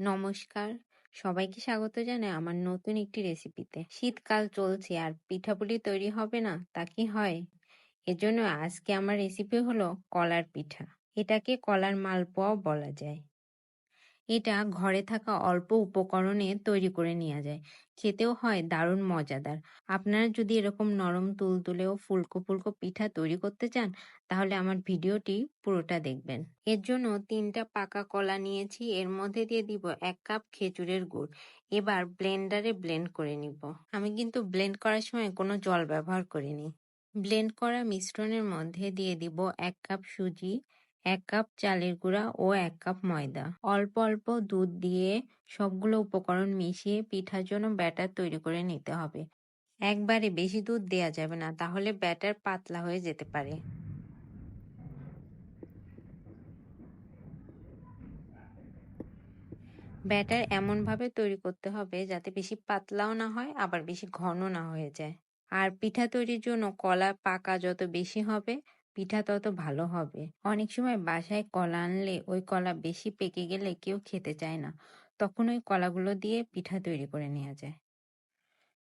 নমস্কার, সবাইকে স্বাগত জানাই আমার নতুন একটি রেসিপিতে। শীতকাল চলছে আর পিঠাপুলি তৈরি হবে না তা কি হয়? এজন্য আজকে আমার রেসিপি হলো কলার পিঠা। এটাকে কলার মালপোয়াও বলা যায়। এটা ঘরে থাকা অল্প উপকরণে তৈরি করে নেওয়া যায়। খেতেও হয় দারুণ মজাদার। আপনারা যদি এরকম নরম তুলতুলে ও ফুলকো ফুলকো পিঠা তৈরি করতে চান, তাহলে আমার ভিডিওটি পুরোটা দেখবেন। এর জন্য 3টা পাকা কলা নিয়েছি, এর মধ্যে দিয়ে দিব 1 কাপ খেজুরের গুড়। এবার ব্লেন্ডারে ব্লেন্ড করে নিব। আমি কিন্তু ব্লেন্ড করার সময় কোনো জল ব্যবহার করিনি। ব্লেন্ড করা মিশ্রণের মধ্যে দিয়ে দিব 1 কাপ সুজি, 1 কাপ চালের গুঁড়া ও 1 কাপ ময়দা। অল্প অল্প দুধ দিয়ে সবগুলো উপকরণ মিশিয়ে পিঠার জন্য ব্যাটার তৈরি করে নিতে হবে। একবারে বেশি দুধ দেয়া যাবে না, তাহলে ব্যাটার পাতলা হয়ে যেতে পারে। ব্যাটার এমনভাবে তৈরি করতে হবে যাতে বেশি পাতলাও না হয় আবার বেশি ঘন না হয়ে যায়। আর পিঠা তৈরির জন্য কলা পাকা যত বেশি হবে পিঠা তত ভালো হবে। অনেক সময় বাসায় কলা আনলে ওই কলা বেশি পেকে গেলে কেউ খেতে চায় না, তখন ওই কলাগুলো দিয়ে পিঠা তৈরি করে নেওয়া যায়।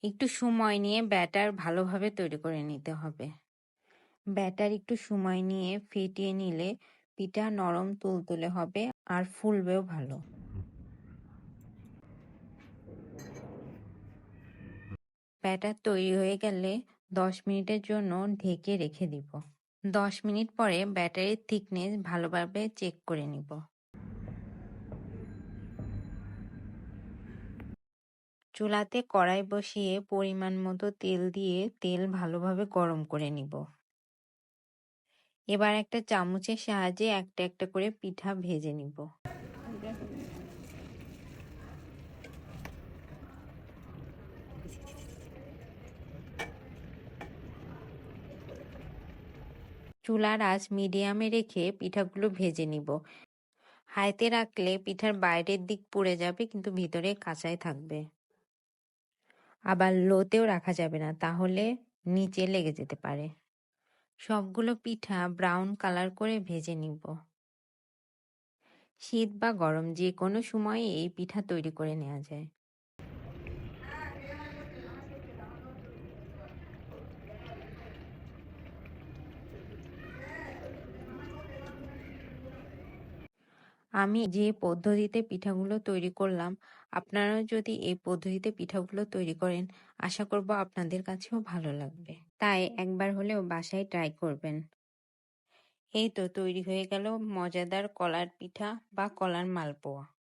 একটু সময় নিয়ে ব্যাটার ভালোভাবে তৈরি করে নিতে হবে। ব্যাটার একটু সময় নিয়ে ফেটিয়ে নিলে পিঠা নরম তুলতুলে হবে আর ফুলবেও ভালো। ব্যাটার তৈরি হয়ে গেলে 10 মিনিটের জন্য ঢেকে রেখে দিব। 10 মিনিট পরে ব্যাটারির থিকনেস ভালোভাবে চেক করে নিব। চুলাতে কড়াই বসিয়ে পরিমাণ মতো তেল দিয়ে তেল ভালোভাবে গরম করে নিব। এবার একটা চামচের সাহায্যে একটা একটা করে পিঠা ভেজে নিব। চুলার আঁচ মিডিয়ামে রেখে পিঠাগুলো ভেজে নিব। হাইতে রাখলে পিঠার বাইরের দিক পুড়ে যাবে কিন্তু ভিতরে কাঁচাই থাকবে। আবার লোতেও রাখা যাবে না, তাহলে নিচে লেগে যেতে পারে। সবগুলো পিঠা ব্রাউন কালার করে ভেজে নিব। শীত বা গরম যে কোনো সময়ে এই পিঠা তৈরি করে নেওয়া যায়। আমি যে পদ্ধতিতে পিঠাগুলো তৈরি করলাম, আপনারাও যদি এই পদ্ধতিতে পিঠাগুলো তৈরি করেন, আশা করব আপনাদের কাছেও ভালো লাগবে। তাই একবার হলেও বাসায় ট্রাই করবেন। এই তো তৈরি হয়ে গেল মজাদার কলার পিঠা বা কলার মালপোয়া।